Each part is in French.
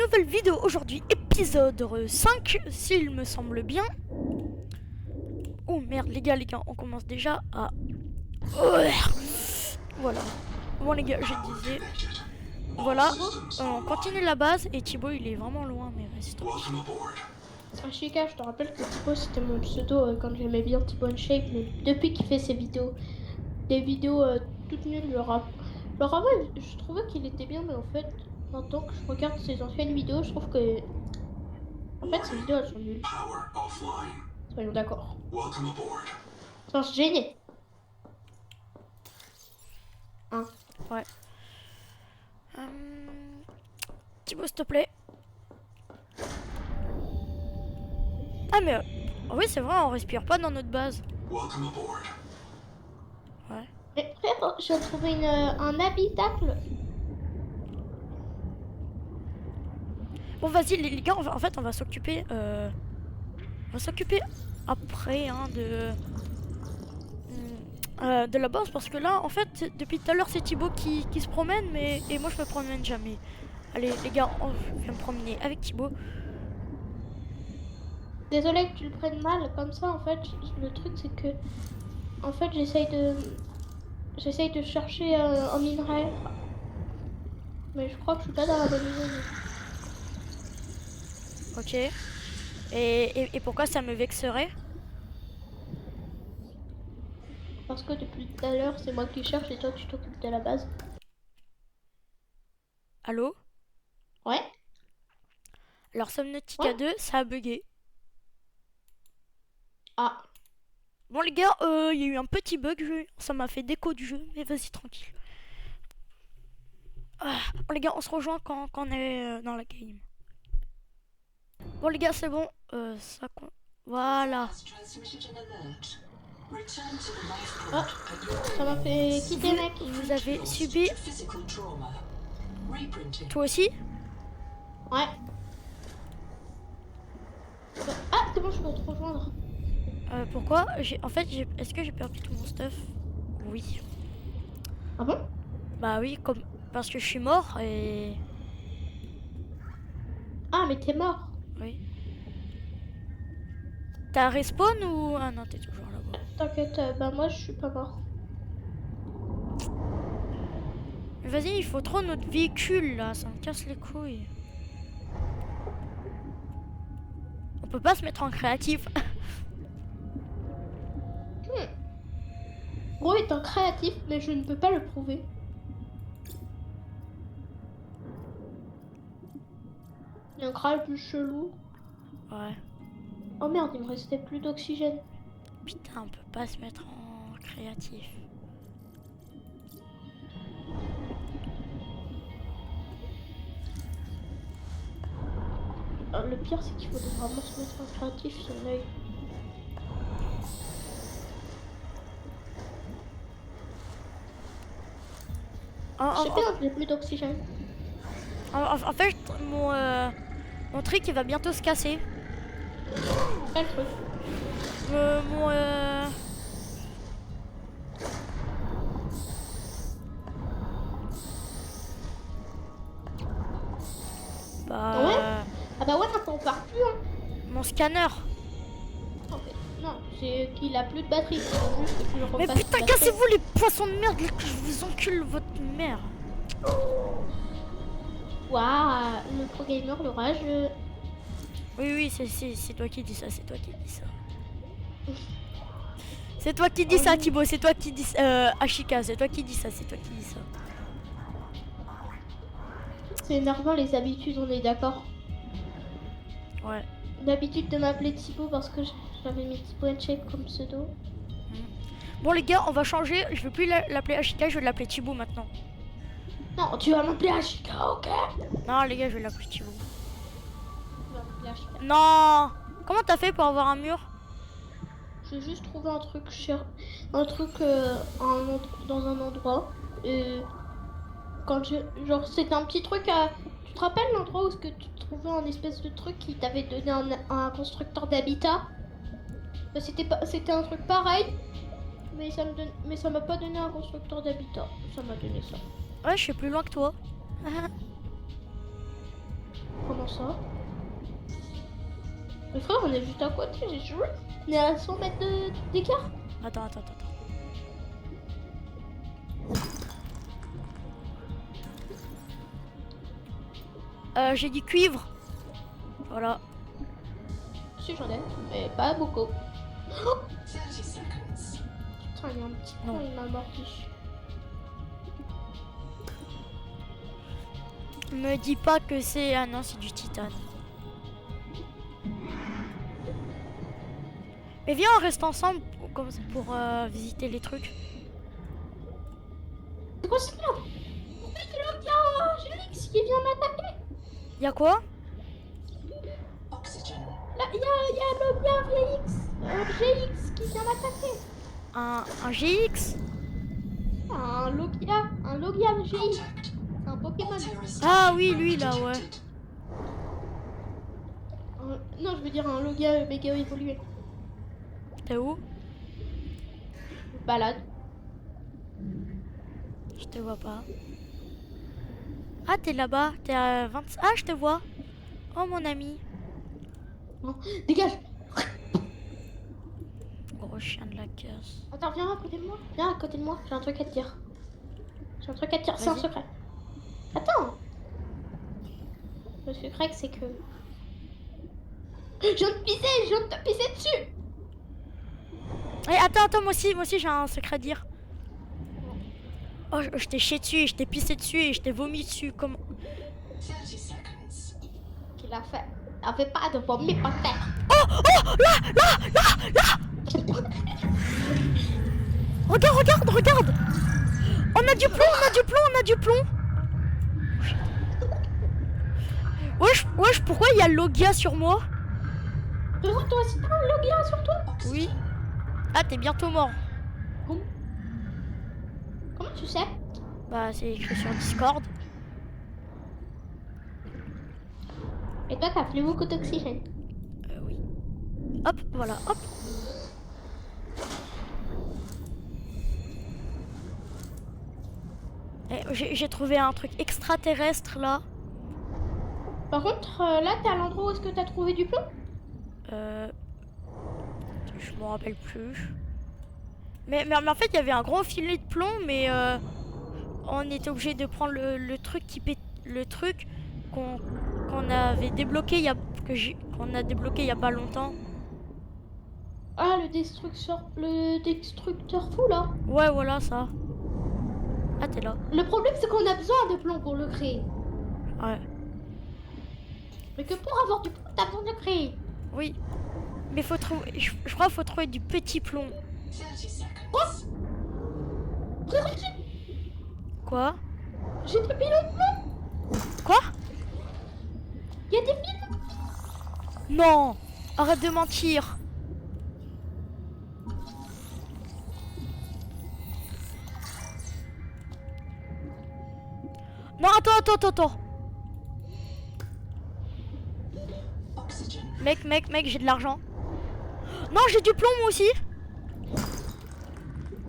nouvelle vidéo aujourd'hui, épisode 5, s'il me semble bien. Oh merde, les gars, on commence déjà à... Voilà. Bon les gars, je disais... Voilà, on continue la base et Thibaut il est vraiment loin, mais reste. Ashika, je te rappelle que Thibaut c'était mon pseudo quand j'aimais bien Thibaut Shape, mais depuis qu'il fait ses vidéos, des vidéos toutes nulles, le avant, je trouvais qu'il était bien, mais en fait, maintenant que je regarde ses anciennes vidéos, je trouve que en fait ses vidéos elles sont nulles. Soyons d'accord. Enfin, c'est génial. Hein. Ouais. Thibaut, s'il te plaît. Ah mais... oui, c'est vrai, on respire pas dans notre base. Ouais. Mais frère, j'ai trouvé un habitacle. Bon, vas-y, les gars, en fait, on va s'occuper... On va s'occuper après, hein, de la base, parce que là, en fait, depuis tout à l'heure, c'est Thibaut qui se promène, mais... Et moi, je me promène jamais. Allez, les gars, je vais me promener avec Thibaut. Désolée que tu le prennes mal, comme ça, en fait, le truc c'est que, en fait, j'essaye de chercher un minerai. Mais je crois que je suis pas dans la bonne zone. Ok. Et pourquoi ça me vexerait? Parce que depuis tout à l'heure, c'est moi qui cherche et toi tu t'occupes de la base. Allô? Ouais? Alors, Subnautica Ouais? 2, ça a bugué. Ah. Bon, les gars, il y a eu un petit bug, ça m'a fait déco du jeu, mais vas-y, tranquille. Bon, les gars, on se rejoint quand on est dans la game. Bon, les gars, c'est bon. Ça compte. Voilà. Ah, ça m'a fait quitter, mec. Vous avez subi... Toi aussi? Ouais. Ah, c'est bon, je peux te rejoindre. Pourquoi? En fait, est-ce que j'ai perdu tout mon stuff? Oui. Ah bon? Bah oui, parce que je suis mort et... Ah, mais t'es mort. Oui. T'as respawn ou... Ah non, t'es toujours là-bas. T'inquiète, bah moi je suis pas mort. Mais vas-y, il faut trop notre véhicule là, ça me casse les couilles. On peut pas se mettre en créatif. Gros est un créatif, mais je ne peux pas le prouver. Il y a un crâne plus chelou. Ouais. Oh merde, il me restait plus d'oxygène. Putain, on peut pas se mettre en créatif. Le pire, c'est qu'il faut vraiment se mettre en créatif, c'est l'œil. Je sais pas, j'ai plus d'oxygène. En fait, mon truc il va bientôt se casser. Quel truc? Mon Bah... Ouais? Ah bah ouais, maintenant on part plus, hein. Mon scanner. En fait, non, c'est qu'il a plus de batterie. Faut juste que tu le Mais refasses putain, la cassez-vous les poissons de merde, que je vous encule votre mère. Waouh, le pro gamer, le rageux. Oui, c'est toi qui dis ça, c'est toi qui dis ça. C'est toi qui dis ça, Thibaut, c'est toi qui dis ça. Ashika, c'est toi qui dis ça, c'est toi qui dis ça. C'est énervant les habitudes, on est d'accord. Ouais. L'habitude de m'appeler Thibaut parce que j'avais mis Thibaut Shape comme pseudo. Bon les gars, on va changer, je vais plus l'appeler Ashika, je vais l'appeler Thibaut maintenant. Non, tu vas m'appeler Ashika, ok? Non les gars, je vais l'appeler Thibaut. Tu vas m'appeler Ashika. Non. Comment t'as fait pour avoir un mur? J'ai juste trouvé un truc dans un endroit. Et genre c'était un petit truc à... Tu te rappelles l'endroit où tu trouvais un espèce de truc qui t'avait donné un constructeur d'habitat? Bah, c'était un truc pareil, mais ça m'a pas donné un constructeur d'habitat. Ça m'a donné ça. Ouais, je suis plus loin que toi. Comment ça? Mais frère, on est juste à côté, j'ai joué. On est à 100 mètres d'écart. Attends. J'ai du cuivre. Voilà. Si j'en ai, mais pas beaucoup. Oh putain, il y a un petit Non. con, il m'a mordu. Me dis pas que c'est... Ah non, c'est du titane. Mais viens, on reste ensemble pour visiter les trucs. C'est quoi cette merde? Pourquoi il y a Gélix qui vient m'attaquer? Y'a quoi? Là, il y a le GX qui vient m'attaquer. Un GX? Un Logia GX. C'est un Pokémon. Ah oui, lui là, ouais. Non, je veux dire un Logia méga évolué. T'es où? Je me balade. Je te vois pas. Ah, t'es là-bas. T'es à 20... Ah, je te vois. Oh, mon ami. Non, dégage. Gros chien de la casse. Attends, viens à côté de moi. Viens à côté de moi. J'ai un truc à te dire. C'est un Vas-y. secret. Attends. Le secret, c'est que... Je viens de te pisser dessus. Eh, attends, moi aussi j'ai un secret à dire. Oh, je t'ai chié dessus et je t'ai pissé dessus et je t'ai vomi dessus. Comment? Qu'il a fait. N'avait pas de vomi par terre. Oh, là. Regarde. On a du plomb. Wesh, pourquoi il y a Logia sur moi? Frérot, toi aussi t'as un Logia sur toi? Oui. Ah, t'es bientôt mort. Comment tu sais? Bah, c'est écrit sur Discord. Et toi, t'as fait beaucoup d'oxygène. Oui. Hop, voilà, hop. Eh, j'ai trouvé un truc extraterrestre là. Par contre, là, t'es à l'endroit où est-ce que t'as trouvé du plomb? Je m'en rappelle plus. Mais en fait, il y avait un gros filet de plomb, mais on était obligé de prendre le truc qui pète, le truc qu'on avait débloqué qu'on a débloqué il y a pas longtemps. Ah, le destructeur fou, là. Ouais, voilà ça. Ah, t'es là. Le problème, c'est qu'on a besoin de plomb pour le créer. Ouais. Mais que pour avoir du plomb, t'as besoin de le créer. Oui. Mais faut trouver. Je crois qu'il faut trouver du petit plomb. Quoi? Frérot, Quoi? j'ai des pilons de plomb. Quoi? Il y a des pilons. Non! Arrête de mentir! Non, attends! Mec, j'ai de l'argent. Non, j'ai du plomb moi aussi!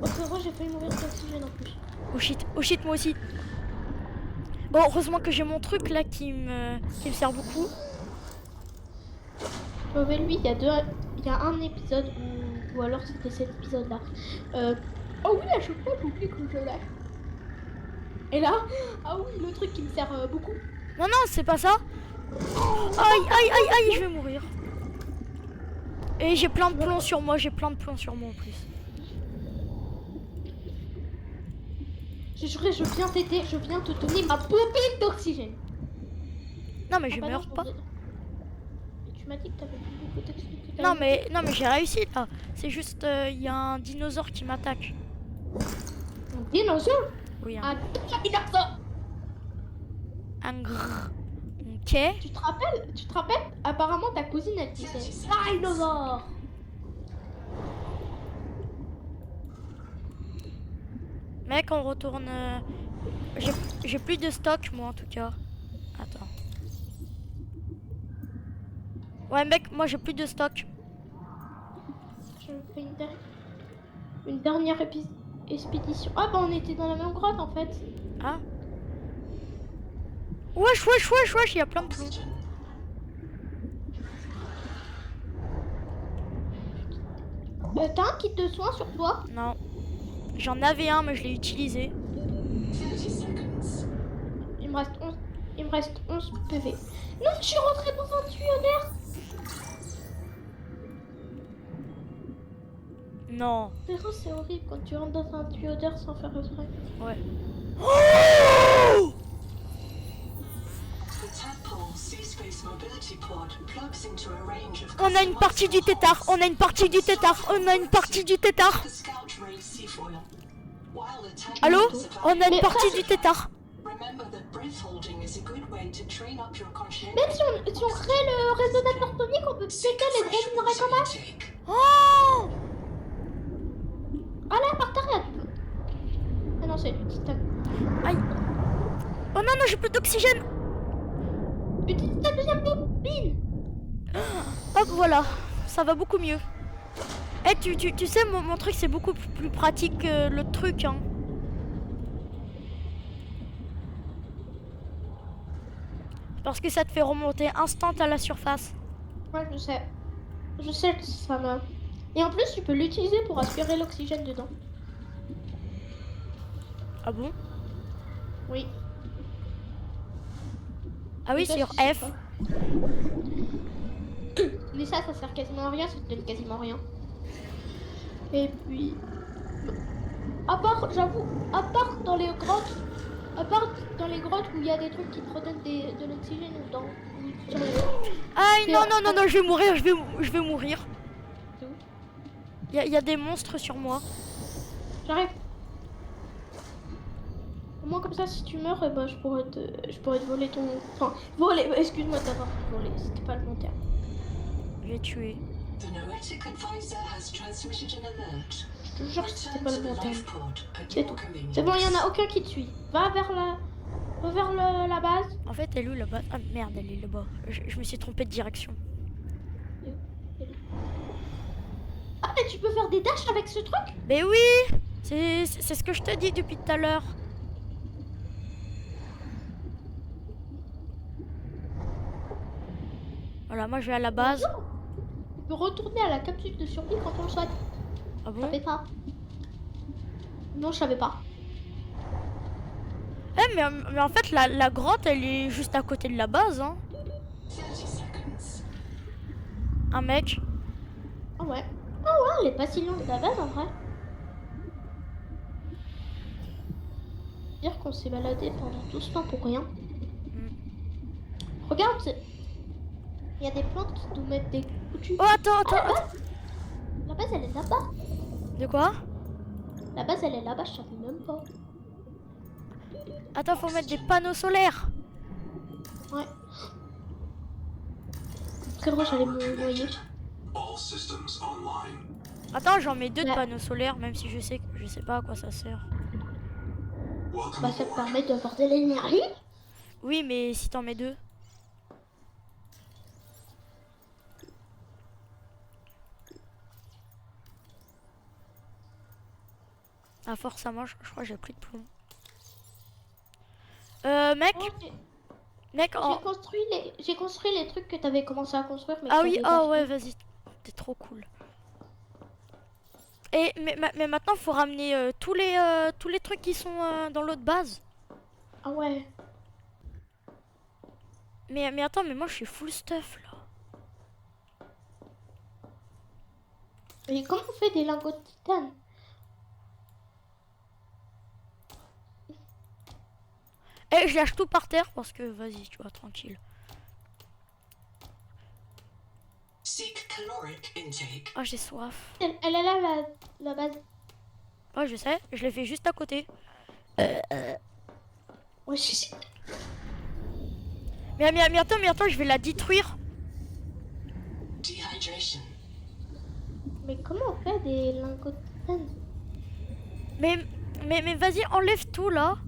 Oh, frérot, j'ai failli mourir d'oxygène en plus. Oh shit, moi aussi. Bon, heureusement que j'ai mon truc là qui me sert beaucoup. Oh, mais lui, il y a un épisode ou alors c'était cet épisode-là. Oh oui, à chaque fois, j'oublie que je l'ai. Et là, ah oui, le truc qui me sert beaucoup. Non, c'est pas ça. Aïe, je vais mourir. Et j'ai plein de plomb sur moi, en plus. J'ai juré, je viens t'aider, je viens te donner ma poupée d'oxygène. Non, mais je Ah bah meurs non, pas. Tu m'as dit que t'avais plus beaucoup d'oxygène. Non, mais j'ai réussi là. C'est juste, il y a un dinosaure qui m'attaque. Un dinosaure? Oui, Un dinosaure. un grrr. Ok. Tu te rappelles? Apparemment, ta cousine, elle disait dinosaure. Mec, on retourne. J'ai plus de stock, moi en tout cas. Attends. Ouais, mec, moi j'ai plus de stock. Je fais une dernière expédition. Ah bah on était dans la même grotte en fait. Ah. Wesh, il y a plein de plomb. T'as un kit de soins sur toi? Non. J'en avais un, mais je l'ai utilisé. Il me reste 11, il me reste 11 PV. Non, je suis rentrée dans un tuyau d'air. Non. Frérot, c'est horrible quand tu rentres dans un tuyau d'air sans faire exprès. Ouais. On a une partie du tétard. On a une partie du tétard. On a une partie du tétard. Allô? On a une partie du tétard. Même si on crée le résonateur tonique, on peut péter les gros minerais comme ça. Oh! Ah là, par terre, il y a du plomb. Ah non, c'est du titane. Aïe. Oh non, non, j'ai plus d'oxygène. Utilise ta deuxième bobine. Hop, voilà. Ça va beaucoup mieux. Eh, tu sais, mon truc, c'est beaucoup plus pratique que l'autre truc, hein. Parce que ça te fait remonter instant à la surface. Ouais, je sais. Je sais que ça va. Et en plus, tu peux l'utiliser pour aspirer l'oxygène dedans. Ah bon? Oui. Ah oui, Ça, sur je sais F. pas. Mais ça sert quasiment à rien, ça te donne quasiment rien. Et puis... À part, j'avoue, à part dans les grottes où il y a des trucs qui te redonnent de l'oxygène ou dans... ou sur les... Aïe, non, non, non, non, je vais mourir, je vais mourir. C'est où? Il y a des monstres sur moi. J'arrive. Au moins comme ça, si tu meurs, bah, je pourrais te voler ton... Enfin, voler, excuse-moi d'avoir volé, c'était pas le bon terme. J'ai tué. Je te jure que c'était pas le bon terme. C'est tout. C'est bon, il y en a aucun qui te suit. Va vers la base. En fait, elle est où là-bas? Ah merde, elle est là-bas. Je me suis trompée de direction. Ah, mais tu peux faire des dashs avec ce truc? Mais oui! C'est ce que je te dis depuis tout à l'heure. Voilà, moi je vais à la base. On peut retourner à la capsule de survie quand on le souhaite. Ah Je bon? savais pas. Non, je savais pas. Eh, mais en fait, la grotte, elle est juste à côté de la base, hein. Un mec. Ah ouais. Ah ouais, elle est pas si loin de la base en vrai. Dire qu'on s'est baladé pendant tout ce temps pour rien. Regarde, il y a des plantes qui nous mettent des coutus. Oh, attends, attends. La base, elle est là-bas. De quoi? La base, elle est là-bas, je savais même pas. Attends, faut mettre des panneaux solaires. Ouais. Très drôle, j'allais me noyer. Attends, j'en mets 2 de Ouais. panneaux solaires, même si je sais pas à quoi ça sert. Bah, ça te permet d'avoir de l'énergie. Oui, mais si t'en mets 2. À force, ça mange, je crois que j'ai plus de plomb. Mec, Oh, mec, en... j'ai construit les trucs que t'avais commencé à construire. Mais Ah que oui, t'avais pas oh ouais, fini. vas-y, t'es trop cool. Et mais maintenant, faut ramener tous les trucs qui sont dans l'autre base. Ah ouais. Mais attends, mais moi je suis full stuff là. Mais comment on fait des lingots de titane? Eh, je lâche tout par terre parce que vas-y, tu vois, tranquille. Ah, j'ai soif. Elle est là, la base. Ouais, je sais, je l'ai fait juste à côté. Ouais, je sais. Mais attends, je vais la détruire. Mais comment on fait des lingots de titane? Mais vas-y, enlève tout là.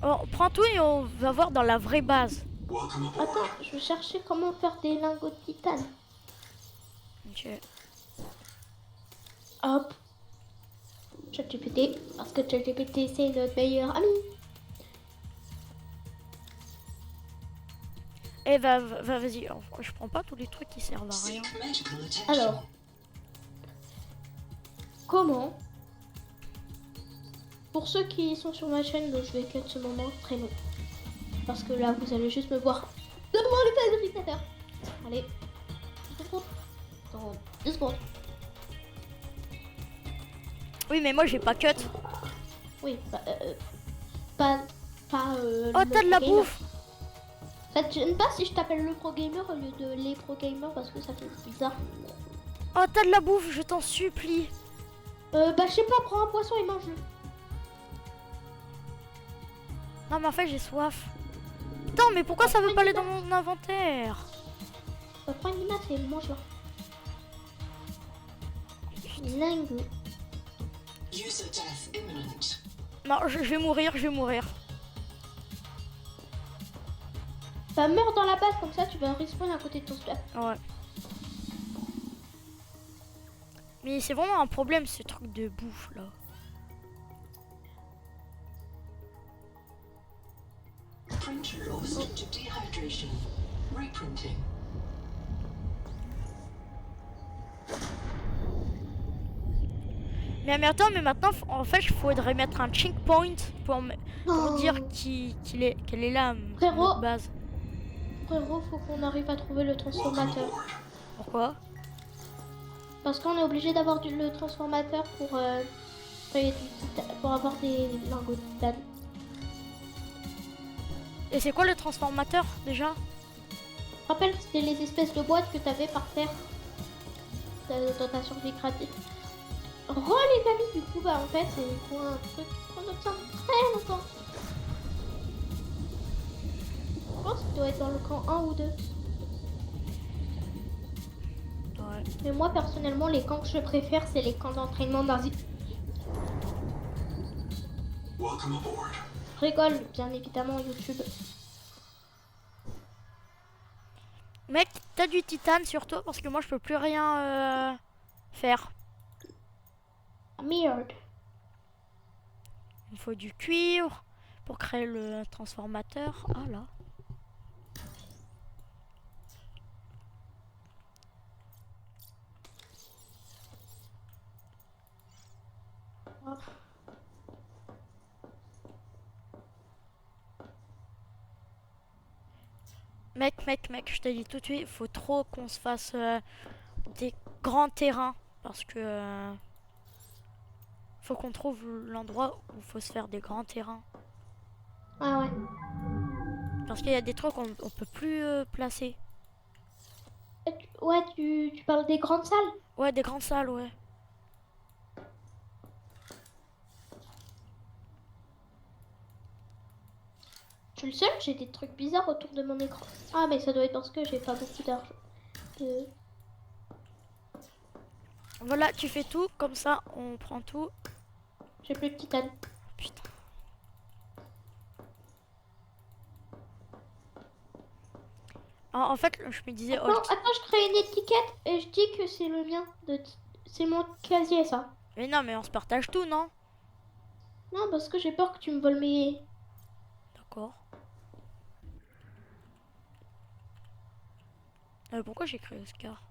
On prend tout et on va voir dans la vraie base. Attends, je vais chercher comment faire des lingots de titane. Ok. Hop. ChatGPT, parce que ChatGPT c'est notre meilleur ami. Eh, vas-y, je prends pas tous les trucs qui servent à rien. Alors, comment. Pour ceux qui sont sur ma chaîne, je vais cut ce moment très long. Parce que là, vous allez juste me voir devant le fabricateur. Allez, 2 secondes. Dans 2 secondes. Oui, mais moi j'ai pas cut. Oui, pas Oh, le t'as de la pro gamer. bouffe. Ça te gêne pas si je t'appelle le pro gamer au lieu de les pro gamers parce que ça fait bizarre. Oh, t'as de la bouffe, je t'en supplie. Je sais pas, prends un poisson et mange-le. Non, mais en fait, j'ai soif. Putain, mais pourquoi ça veut pas aller dans mon inventaire? Prends une limace et mange-la. Lingue. User death imminent. Non, je vais mourir, je vais mourir. Bah meurs dans la base, comme ça tu vas respawn à côté de ton stuff. Ouais. Mais c'est vraiment un problème ce truc de bouffe là. Printer lost to dehydration. Reprinting. Mais attends, mais maintenant, en fait, il faudrait mettre un checkpoint pour dire quelle est la Frérot. notre base. Frérot, faut qu'on arrive à trouver le Welcome transformateur. aboard. Pourquoi? Parce qu'on est obligé d'avoir le transformateur pour, pour avoir des lingots de titane. Et c'est quoi le transformateur déjà? Je te rappelle que c'était les espèces de boîtes que t'avais par terre dans ta survie créative. Les amis, du coup, bah en fait, c'est pour un truc qu'on obtient très longtemps. Je pense qu'il doit être dans le camp 1 ou 2. Ouais. Mais moi, personnellement, les camps que je préfère, c'est les camps d'entraînement nazis. Welcome aboard. Je rigole, bien évidemment, YouTube. Mec, t'as du titane sur toi parce que moi je peux plus rien faire. Merde. Il me faut du cuivre pour créer le transformateur. Ah là. Mec, je te dis tout de suite, il faut trop qu'on se fasse des grands terrains parce que faut qu'on trouve l'endroit où il faut se faire des grands terrains. Ah ouais. Parce qu'il y a des trucs qu'on peut plus placer. Ouais, tu parles des grandes salles? Ouais, des grandes salles, ouais. Je suis le seul, j'ai des trucs bizarres autour de mon écran. Ah, mais ça doit être parce que j'ai pas beaucoup d'argent. Voilà, tu fais tout, comme ça on prend tout. J'ai plus de titane. Putain. En fait, je me disais... Attends, je crée une étiquette et je dis que c'est le mien. C'est mon casier, ça. Mais non, mais on se partage tout, non? Non, parce que j'ai peur que tu me voles mes... D'accord. Pourquoi j'ai créé Oscar?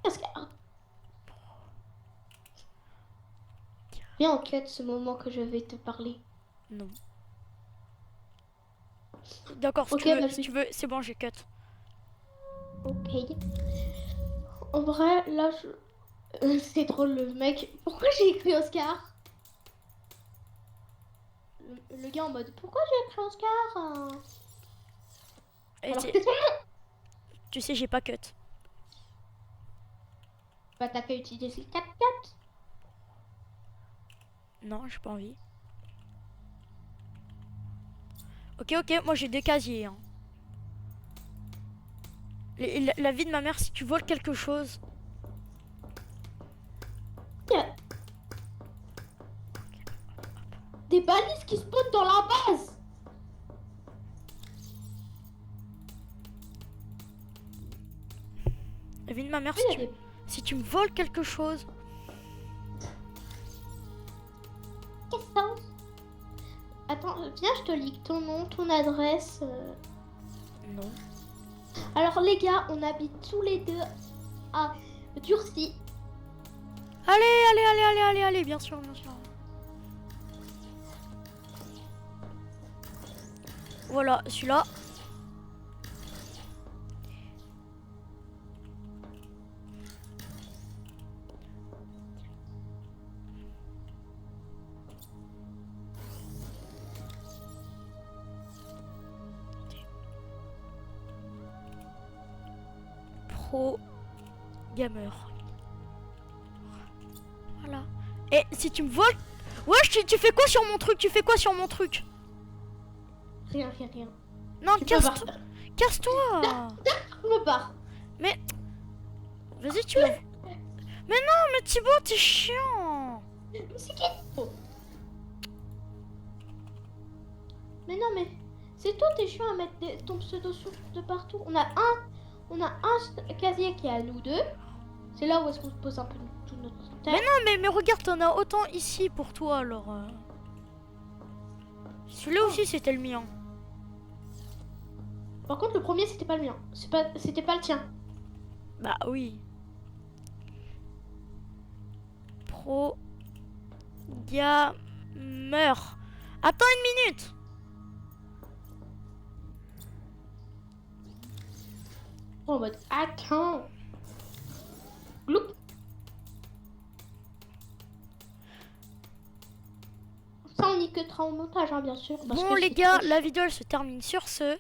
Parce que... Viens, on cut ce moment que je vais te parler. Non. D'accord, si Ok, tu veux, bah, si tu veux, c'est bon, j'ai cut. Ok. En vrai, là, c'est drôle, le mec. Pourquoi j'ai écrit Oscar? Le gars en mode, pourquoi j'ai écrit Oscar? Et Alors c'est- que c'est bon. tu sais, j'ai pas cut. Bah, t'as qu'à utiliser le 4. Non, j'ai pas envie. Ok, moi j'ai des casiers. Hein. La vie de ma mère, si tu voles quelque chose. Des balises qui spawnent dans la base. La vie de ma mère, Oui, il y a si tu me voles quelque chose. Qu'est-ce que ça? Attends, viens, je te lis ton nom, ton adresse. Non. Alors les gars, on habite tous les deux à Durcy. Allez, bien sûr, bien sûr. Voilà, celui-là. Pro gamer. Voilà. Et si tu me vois... Wesh, tu fais quoi sur mon truc? Tu fais quoi sur mon truc? Rien. Non, Tu peux casse-toi. partir. Casse-toi. Je me barre. Mais... Vas-y, tu me... Mais non, mais Thibaut, t'es chiant. C'est qui? Oh. Mais non, mais c'est toi, t'es chiant à mettre ton pseudo de partout. On a un casier qui est à nous deux. C'est là où est-ce qu'on se pose un peu tout notre temps. Mais non, mais regarde, t'en as autant ici pour toi, alors... Celui-là aussi, c'était le mien. Par contre, le premier, c'était pas le mien. C'était pas le tien. Bah oui. Pro... Gamer. Attends une minute. En mode, attends. Gloup. Ça, on y cuttera au montage, hein, bien sûr. Parce Bon, que les c'est gars, trop- la vidéo, elle se termine sur ce.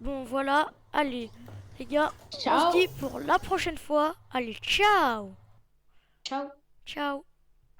Bon, voilà. Allez, les gars, on Ciao. se dit pour la prochaine fois. Allez, ciao. Ciao. Ciao.